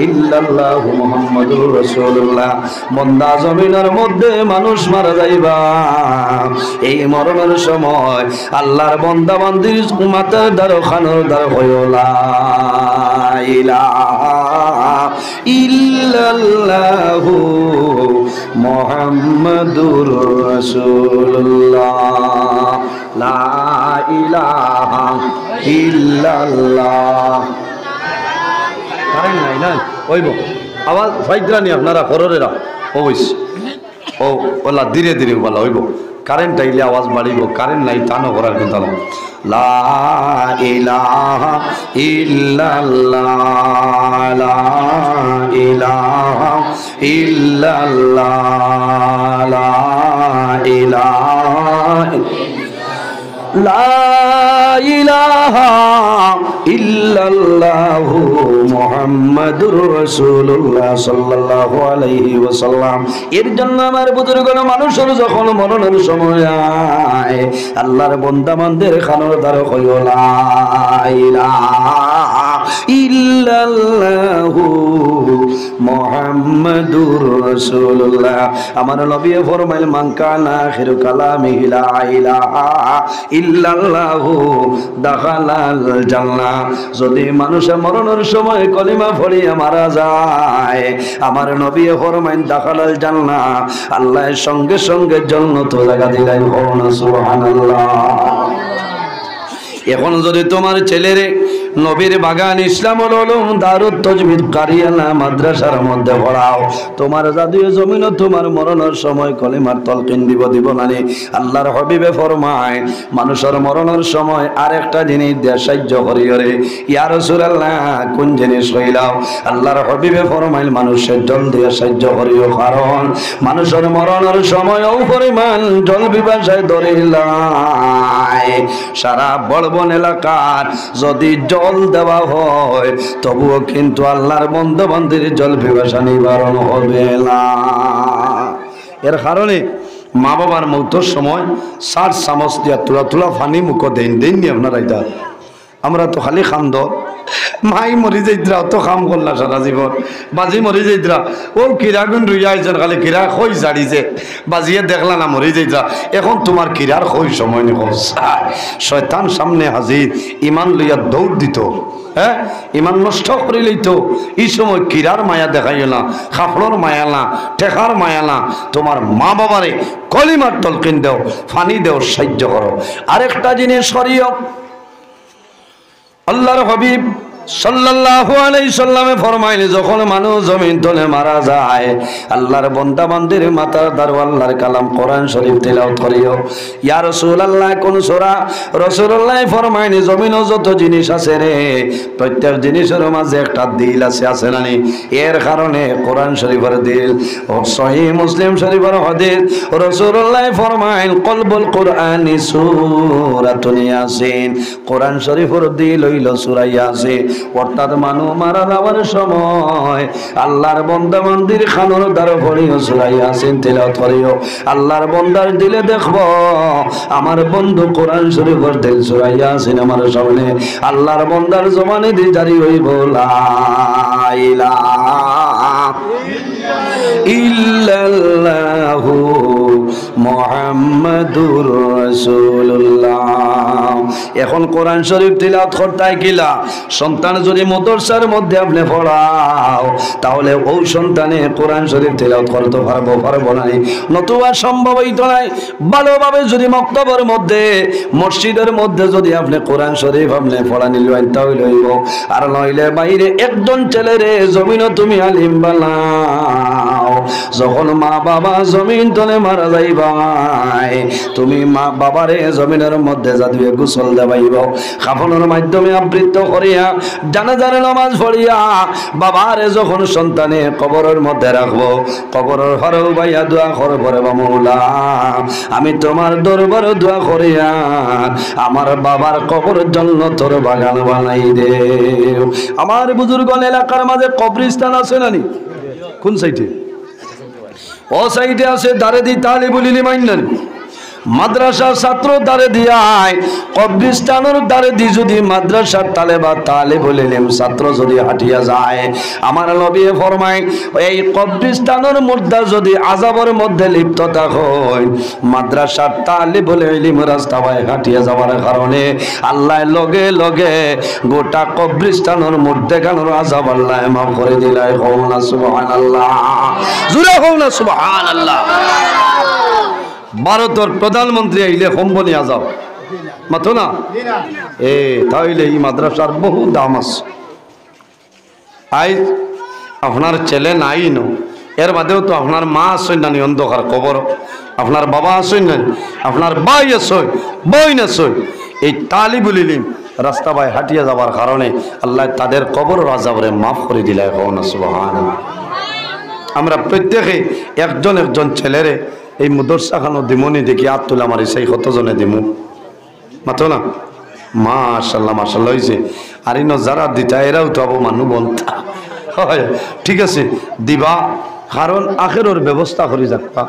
ইল্লাল্লাহু মুহাম্মাদুর রাসূলুল্লাহ। বান্দা জমিনের মধ্যে মানুষ মারা যাইবা, এই মরণের সময় আল্লাহর বান্দা বান্দির মাথার দ্বার খানোর দ্বার হইও লা ইলাহা ইল্লাল্লাহু মুহাম্মাদুর রাসূলুল্লাহ, লা ইলাহা ইল্লাল্লাহ। কারেন্ট নাই না হইব, আওয়াজ ফাইদ্রানি আপনারা কররেরা হইস ও ওলা ধীরে ধীরে বলা হইব। কারেন্ট আইলে আওয়াজ বাড়িব, কারেন্ট নাই তানো করার কথা না। লা ইলাহা ইল্লাল্লাহ, লা ইলাহা ইল্লাল্লাহ, লা ইলাহা লা ইলাহা ইল্লাল্লাহু মুহাম্মাদুর রাসূলুল্লাহ সাল্লাল্লাহু আলাইহি ওয়াসাল্লাম। এর জন্য আমার বুজুর্গরা মানুষের যখন মরণের সময় আয়, আল্লাহর বান্দা বান্দির খানোর দ্বার কইও লা ইলাহা ইল্লাল্লাহু মুহাম্মাদুর রাসূলুল্লাহ। আমার নবী ফরমাইল, মান কানা আখিরু কালামিহি লা ইলাহা ইল্লাল্লাহু দাখালাল জান্নাহ। যদি মানুষের মরণের সময় কলিমা পড়িয়া মারা যায়, আমার নবী ফরমাইন দাখালাল জান্নাহ, আল্লাহ সঙ্গে সঙ্গে জান্নাত জায়গা দিলেন। সুবহানাল্লাহ। এখন যদি তোমার ছেলেরে নবীর বাগান ইসলামুল উলুম দারুত তাজবির কারিয়ানা মাদ্রাসার মধ্যে পড়াও, তোমার জাদুয়ে জমিন তোমার মরণের সময় কলিমার তলকিন দিব নানি। আল্লাহর হাবিবে ফরমায়, মানুষের মরণের সময় আরেকটা জিনিস দিয়ে সাহায্য করিও রে। ইয়া রাসূলুল্লাহ, কোন জিনিস কইলাও? আল্লাহর হাবিবে ফরমাইল, মানুষের জল দিয়ে সাহায্য করিও, কারণ মানুষের মরণের সময় ও পরিমাণ জল বিবাসায় দরিলাই। সারা বড়বন এলাকার যদি জল দেওয়া হয়, তবুও কিন্তু আল্লাহর বন্ধু বান্দির জল পিপাসা নিবারণ হবে না। এর কারণে মা বাবার মৌতের সময় 60 চামচ দিয়া তুলা তুলা পানি মুখ দেন নি আপনারা। এটা আমরা তো খালি খান্দ, মাই মরি যাইতরা অত কাম করলা সারা জীবন, বাজি মরি যাইতরা ও কিরাগুন রুইয়া আইছেন, খালি কিরা খই জাড়িছে, বাজিয়ে দেখলা না মরি যাইতরা। এখন তোমার কিরার খই সময় নেই, শয়তান সামনে হাজির, ইমান লইয়া দৌড় দিত, হ্যাঁ ইমান নষ্ট করে লইত। এই সময় কিরার মায়া দেখাইও না, খাফড়র মায়া না, টেকার মায়া না, তোমার মা বাবারে কলিমার তলকিন দেও, ফানি দেও, সাহায্য করো। আরেকটা জিনিস সরিও, আল্লাহর হাবিব সাল্লাল্লাহু আলাইহি সাল্লামে ফরমাইলে, যখন মানুষ জমিন তলে মারা যায়, আল্লাহর বান্দা বান্দির মাথার দ্বার আল্লাহর কালাম কোরআন শরীফ তিলাওয়াত করিও। ইয়া রাসূলুল্লাহ, কোন সূরা? রাসূলুল্লাহ ফরমাইলে, জমিনে যত জিনিস আছে রে, প্রত্যেক জিনিসের মাঝে একটা দিল আছে না নি? এর কারণে কোরআন শরীফের দিল। সহিহ মুসলিম শরীফের হাদিস, রাসূলুল্লাহ ফরমাইল, কলবুল কুরআনি সূরাতুন ইয়াসিন। কোরআন শরীফের দিল হইল সূরা ইয়াসিন। অর্থাৎ মানুষ মারা যাওয়ার সময় আল্লাহর বান্দা বান্দির খানোর দ্বার পড়িও, সূরা ইয়াসিন তিলাওয়াত করিও। আল্লাহর বান্দার দিলে দেখবো আমার বন্ধু কোরআন শরীফের দিল সূরা ইয়াসিন আমার সামনে আল্লাহর বান্দার জবানে দিয়ে জারি হইব, লা ইলাহা ইল্লাল্লাহু মুহাম্মাদুর রাসূলুল্লাহ। এখন কোরআন শরীফ তিলাওয়াত করতে গিলা সন্তান যদি মাদ্রাসার মধ্যে আপনি পড়াও তাহলে ওই সন্তানে কোরআন শরীফ তিলাওয়াত করতে পারবো না, নতুবা সম্ভব হইতো না। ভালোভাবে যদি মক্তবের মধ্যে মসজিদের মধ্যে যদি আপনি কোরআন শরীফ আপনি পড়া নিলেন তাহলে হইব, আর নইলে বাইরে একজন ছেলেরে জমিনও তুমি আলিম বানাও। যখন মা বাবা জমিন তলে মারা যাইবাই তুমি মা বাবারে জমিনের মধ্যে জাদুয়ে গোসল দেবাইব, কাফনের মাধ্যমে আবৃত করিয়া জানাজার নামাজ পড়িয়া বাবারে যখন সন্তানে কবরের মধ্যে রাখবো, কবরের হরেও বাইয়া দোয়া করবো রে মৌলা আমি তোমার দরবারে দোয়া করিয়া আমার বাবার কবরের জন্য তোর বাগান বানাই দে। আমার বুজুর্গ এলাকার মাঝে কবরস্থান আছে নানি? কোন সাইডে? ও সাইডে আছে দারেদি তালিবুল ইলম আইনান মাদ্রাসার ছাত্র দারে দিয়ায় কবরস্থানের দারে দি যদি মাদ্রাসার তালেবা তালিবুল ইলম ছাত্র যদি হাঁটিয়া যায়, আমার নবী ফরমায় এই কবরস্থানের মুর্দা যদি আযাবের মধ্যে লিপ্ত থাকে মাদ্রাসার তালিবুল ইলম রাস্তায় হাঁটিয়া যাওয়ার কারণে আল্লাহ লগে লগে গোটা কবরস্থানের মধ্যে কানোর আযাব আল্লাহ মাফ করে দিলাই। কও না সুবহানাল্লাহ, জোরে কও না সুবহানাল্লাহ। ভারতের প্রধানমন্ত্রী আইলে কম্বনি আজাব মাথো না তাইলে এই মাদ্রাসার বহু দাম আছে। আই আপনার ছেলে নাই ন এর বাদেও তো আপনার মা আসেন না অন্ধকার কবর, আপনার বাবা আসেন না, আপনার ভাই আসই বইন আসই, এই তালিবুল ইলম রাস্তা বাই হাঁটিয়া যাবার কারণে আল্লাহ তাদের কবর আযাবরে মাফ করে দিলাই। কও না সুবহানাল্লাহ। আমরা প্রত্যেকে একজন একজন ছেলেরে এই মাদ্রাসাখানো দিমনি দেখি হাত তুলে আমার সেই কতজনে দিমু মাতো না? মাশাআল্লাহ মাশাআল্লাহ হয়েছে। আর ইনো যারা দিতা এরাও তো আবু মানু বনতা হয়, ঠিক আছে দিবা, কারণ আখেরের ব্যবস্থা করি যাকবা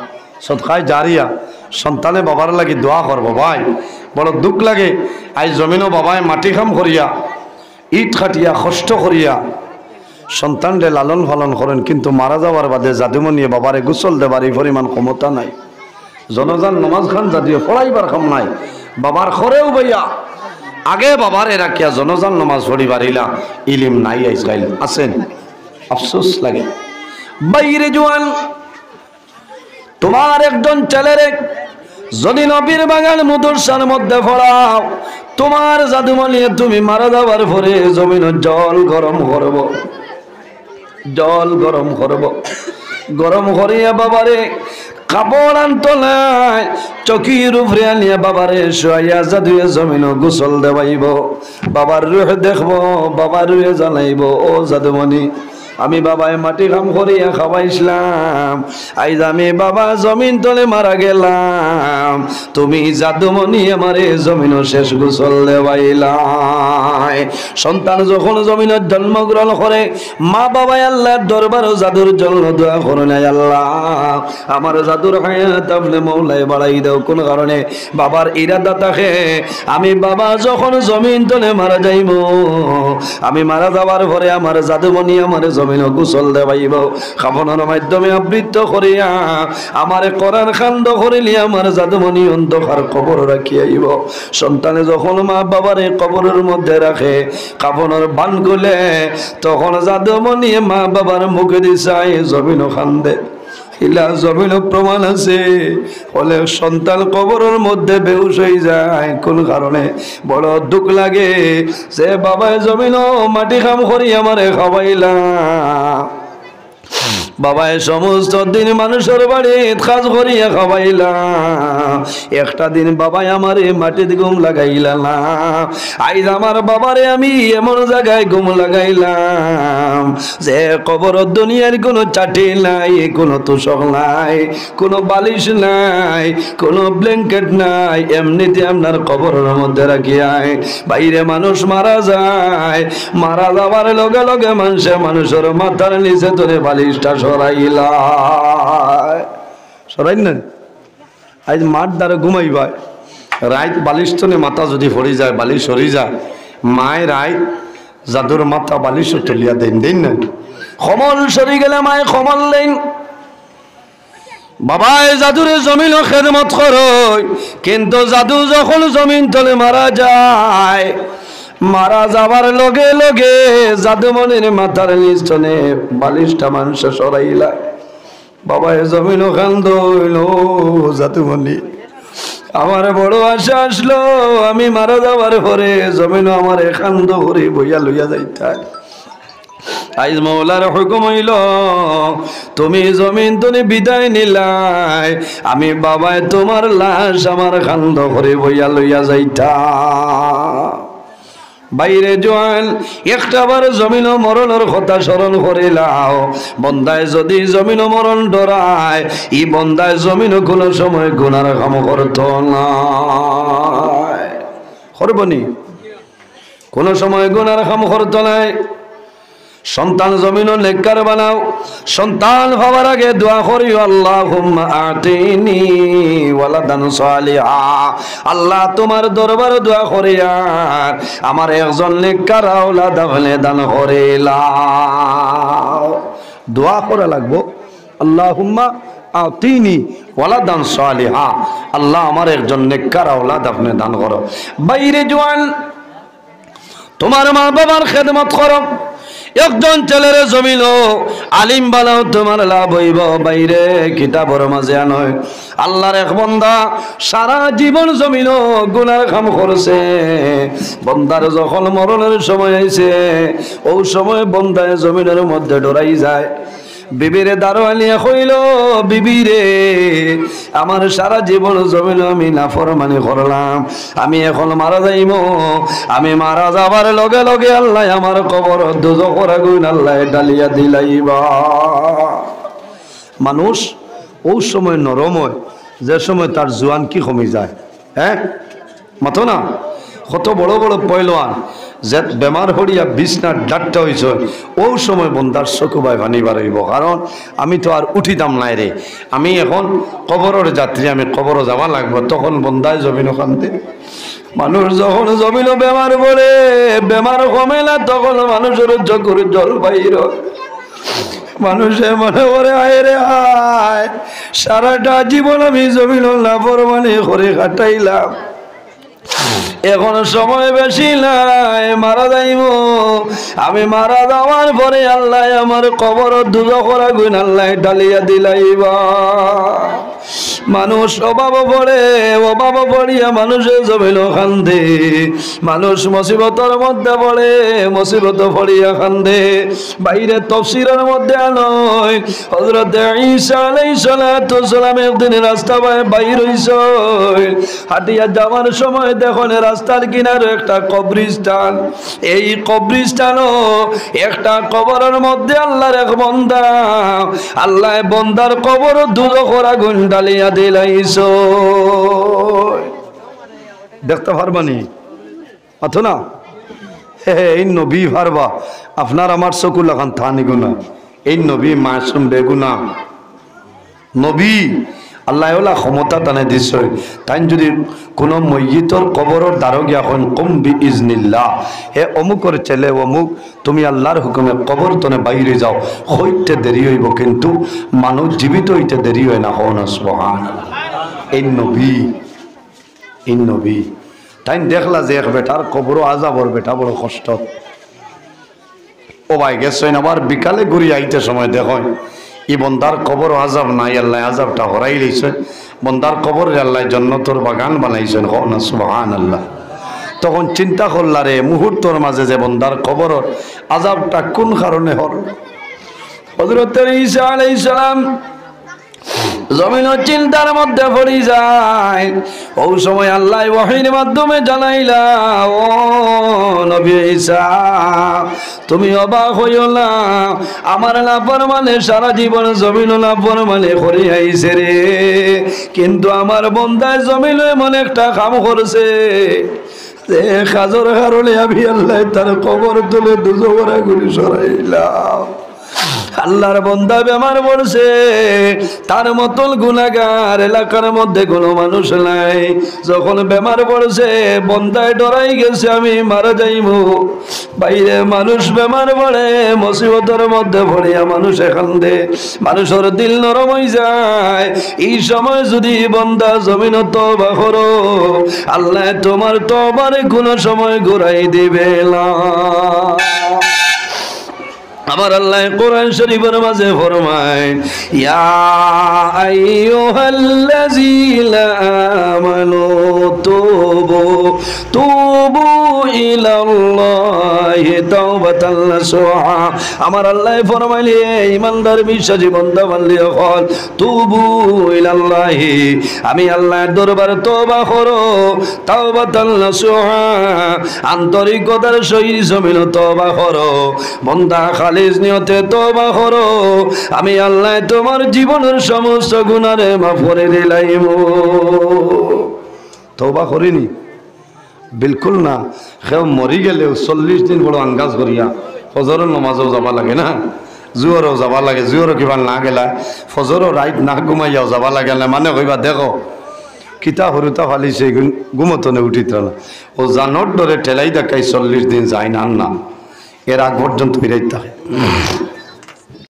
সদকায় জারিয়া সন্তানে বাবার লাগি দোয়া করবো। ভাই বড় দুঃখ লাগে আজ জমিনও বাবায় মাটি খাম করিয়া ইট খাটিয়া কষ্ট করিয়া সন্তানরে লালন পালন করেন, কিন্তু মারা যাওয়ার বাদে জাদুমনিয়ে বাবারে গোসল দেবার এই পরিমাণ ক্ষমতা নাই। জনজান নমাজ খান যদিও পড়াইবার কাম নাই, বাবার ঘরেও ভাইয়া আগে বাবার এরা কিয়া জনজান নমাজ পড়িবার ইলা ইলিম নাই আইসগাইল আছেন, আফসোস লাগে। বাইরে জোয়ান তোমার একজন ছেলেরে যদি নবীর বাগান মাদ্রাসার মধ্যে পড়াও, তোমার জাদুমনিয়ে তুমি মারা যাওয়ার পরে জমিন জল গরম করব, জল গরম করব, গরম করিয়া বাবারে কাপড় আনতো নাই চকির উপরে আনিয়া বাবারে শোয়াইয়া জাদুয়ে জমিন গোসল দেবাইব, বাবার রুহে দেখবো, বাবার রুহে জানাইব ও জাদুমণি আমি বাবায় মাটি কাম করিয়া খাওয়াইছিলাম, আইজ আমি বাবা জমিন তলে মারা গেলাম, তুমি জাদুমণি আমারে জমিন শেষ গোসল দেওয়াইলাই। সন্তান যখন জমিনের জন্মগ্রহণ করে মা বাবাই আল্লাহর দরবারও জাদুর জন্য দোয়া করে নাই, আল্লাহ আমার জাদুর হায়াত আপনি মৌলায় বাড়াই দাও। কোন কারণে বাবার ইরাদা থাকে আমি বাবা যখন জমিন তলে মারা যাইব, আমি মারা যাওয়ার পরে আমার জাদুমণি আমার গোসল দেবাইব, খাবনের মাধ্যমে আবৃত করিয়া আমারে কোরআন খান্ড করিলি আমার জাদুমণি অন্ধকার কবর রাখিয়াইব। সন্তানে যখন মা বাবারে কবরের মধ্যে রাখে কাফনের বান খুলে, তখন জাদুমণি মা বাবার মুখে দিছাই জমিন খান্দে। ইলা জমিন প্রমাণ আছে বলে সন্তান কবরের মধ্যে বেহুশ হয়ে যায়। কোন কারণে? বড় দুঃখ লাগে সে বাবায় জমিন মাটি খাম করি আমারে খাওয়াইলা, বাবায় সমস্ত দিন মানুষের বাড়ি কাজ করিয়া খাওয়াইলা, একটা দিন বাবাই আমারে মাটিতে ঘুম লাগাইলা না। আইজ আমার বাবারে আমি এমন জায়গায় ঘুম লাগাইলাম যে কবর দুনিয়ার কোনো চাটি নাই, কোনো তোষক নাই, কোনো বালিশ নাই, কোনো ব্ল্যাঙ্কেট নাই, এমনিতে আপনার কবরের মধ্যে রাখিয়াই। বাইরে মানুষ মারা যায়, মারা যাওয়ার লগে লগে মানুষের মাথার নিচে ধরে বালিশটা সরাইলা সরাই না। আজ মাঠ দ্বারা ঘুমাইবা রাইত বালিশ তনে মাথা যদি পড়ে যায় বালিশ সরি যায়, মায় রাইত জাদুর মাথা বালিশ তুলিয়া দেন দেন না, কমল সরি গেলে মায় কমল দেন। বাবা এই জাদুরে জমিন খেদমত করো, কিন্তু জাদু যখন জমিন তলে মারা যায়, মারা যাবার লগে লগে জাদুমণির মাথার নিচনে বালিশটা মানুষ সরাইলা। বাবা এই জমিন কান্দ হইল, জাদুমণি আমার বড় আশা আসলো, আমি মারা যাবার পরে জমিন আমার কান্দ করে বইয়া লইয়া যাইতা। আইজ মৌলার হুকুম হইল, তুমি জমিন তুমি বিদায় নিলাই, আমি বাবায় তোমার লাশ আমার কান্দ করে বইয়া লইয়া যাইতা। বাইরে জোয়ান একটাবার জমিন মরণের কথা স্মরণ করিলাও। বন্দায় যদি জমিন মরণ ডরায়, ই বন্দায় জমিন কোনো সময় গুনার কাম করত না, করবনি কোনো সময় গুনার কাম করত নাই। সন্তান জমিন নেককার বানাও, সন্তান হওয়ার আগে দোয়া করি, আল্লাহুম্মা আতিনি ওয়ালাদান সালিহা। আল্লাহ তোমার দরবার দোয়া করি আর আমার একজন নেককার আওলাদ হলে দান করিলাও। দোয়া করা লাগবো, আল্লাহুম্মা আতিনি ওয়ালাদান সালিহা, আল্লাহ আমার একজন নেককার আওলাদ আপনি দান করো। বাইরে জওয়ান তোমার মা বাবার খেদমত করো, একজন ছেলের জমিল আলিম বানাও, তোমার লাভ হইব। বাইরে কিতাবর মাঝে আনয় আল্লাহর এক বন্দা সারা জীবন জমিল গুনার কাম করছে, বন্দার যখন মরণের সময় আইছে, ও সময় বন্দায় জমিনের মধ্যে ডরাই যায়। বিবিরে দারোয়ানিয়া কইল, বিবিরে আমার সারা জীবন জমিন আমি নাফরমানি করলাম, আমি এখন মারা যাইব, আমি মারা যাবার লগে লগে আল্লাহ আমার কবর দোজখের আগুন আল্লাহ ডালিয়া দিলাইবা। মানুষ ও সময় নরম হয় যে সময় তার জোয়ান কি কমে যায়। হ্যাঁ মাথো না, কত বড় বড় পয়লোয়ান যে বেমার হরিয়া বিছনার ডাক্তার হয়েছে, ও সময় বন্দার চকু বাই ভানি বাড়াইব, কারণ আমি তো আর উঠিতাম নাই রে, আমি এখন কবরের যাত্রী, আমি কবর যাওয়া লাগবো। তখন বন্দায় জমিন কান্দে। মানুষ যখন জমিন বেমার পড়ে, বেমার কমে না, তখন মানুষের চকুর জল বাইর। মানুষে মনে করে আয় রে আয়, সারাটা জীবন আমি জমিন নাফরমানি করে কাটাইলাম, এখন সময় বেশি নাই, মারা যাইব। আমি মারা যাওয়ার পরে আল্লাহ আমার কবর দুজখের আগুন আল্লাহ ডালিয়া দিলাইবা। মানুষ অভাব পড়ে, অভাব পড়িয়া মানুষের জমিল কান্দে, মানুষ মুসিবতের মধ্যে পড়ে, মুসিবত পড়িয়া কান্দে। বাইরে তফসিরের মধ্যে আনয় হযরত ঈসা আলাইহিস সালাতু সালাম একদিন রাস্তা বাইর হইছে, হাঁটিয়া যাওয়ার সময় দেখুন রাস্তার কিনারে একটা কবরস্থান। এই কবরস্থানও একটা কবরের মধ্যে আল্লাহর এক বন্দা, আল্লাহ বন্দার কবর দুজখের আগুন ডালিয়া দিলাইছো। দেখতে পারবানি আতো না, এই নবী পারবা, আপনার আমার চকু লাগান থানি গুনা। এই নবী মাসুম বেগুনা নবী, আল্লাহ ক্ষমতা টানে দিছ। তাই যদি কোনো ময়িতর কবরের দ্বারগিয়া হন কম বি ইজনিল্লাহ, হে অমুকর ছেলে অমুক, তুমি আল্লাহর হুকুমে কবর তনে বাইরে যাও, হইতে দেরি হইব, কিন্তু মানুষ জীবিত হইতে দেরি হয় না। হন সুবহানাল্লাহ। এই নবী, এই নবী। তাই দেখলা যে এক বেটার কবরও আজাবর, বেটা বড় কষ্ট। ও ভাই গেছেন আবার বিকালে ঘুরি আইতে সময় দেখো ই বন্দার কবর আজাব নাই, আল্লাহ আজাবটা হরাই লইছে। বন্দার কবর আল্লাহ জান্নাতের বাগান বানাইছেন। হন সুবহানাল্লাহ। তখন চিন্তা করলা রে মুহূর্তের মাঝে যে বন্দার কবর আজাবটা কোন কারণে হল। হযরত ঈসা আলাইহিস সালাম জমিন চিন্তার মধ্যে পড়ি যায়। ওই সময় আল্লাহ ওহীর মাধ্যমে জানাইলা, ও নবী ঈসা তুমি অবাক হইও না, আমার নাফরমানে সারা জীবন জমিন নাফরমানি করে আইছে রে, কিন্তু আমার বন্দায় জমিন এমন একটা কাম করছে যে কাজের কারণে আমি আল্লাহ তার কবর তুলে দুজোরা করে সরাইলাম। আল্লাহর বান্দা বেমার পড়ছে, তার মতন গুনাহগার এলাকার মধ্যে কোনো মানুষ নাই। যখন বেমার পড়ছে বন্দায় ডরাই গেছে আমি মারা যাইব। বাইরে মানুষ বেমার পড়ে মুসিবতের মধ্যে পড়িয়া মানুষ এখান দে, মানুষের দিল নরম হয়ে যায়। এই সময় যদি বন্দা জমিন তওবা করো, আল্লাহ তোমার তওবার কোনো সময় ঘুরাই দিবে না। আমার আল্লাহ কোরআন শরীফের মাঝে ফরমায়, ইয়া আইয়ুহাল্লাযীনা আমানু তুবু ইলাল্লাহি তাওবাতান নাসুহা। আমার আল্লাহ ফরমাইলে ঈমানদার বিশ্বাসী বান্দা বললে হল তুবু ইলাল্লাহি, আমি আল্লাহর দরবারে তওবা করো, তাওবাতান নাসুহা, আন্তরিকতার সহিত জমিন তওবা করো। বান্দা খালিস নিয়তে তওবা করো, আমি আল্লাহ তোমার জীবনের সমস্ত গুনাহে মাফ করে দিলাম। তওবা করিনি বিলকুল না। কেউ মরি গেলেও 40 দিন বড় আঙ্গাজ করিয়া ফজরের নামাজও যাবা লাগে না, জুয়রও যাবা লাগে, জুয়রও কিবা না গেলা, ফজরও রাইত না ঘুমাইয়াও যাবা লাগে না। মানে কইবা দেখো কিতা হরুতা ফালিছে ঘুমতনে উঠিত না, ও জানোর ডরে ঠেলাই দেখাই 40 দিন যায় না, না এর আগ পর্যন্ত ফিরাই থাকে।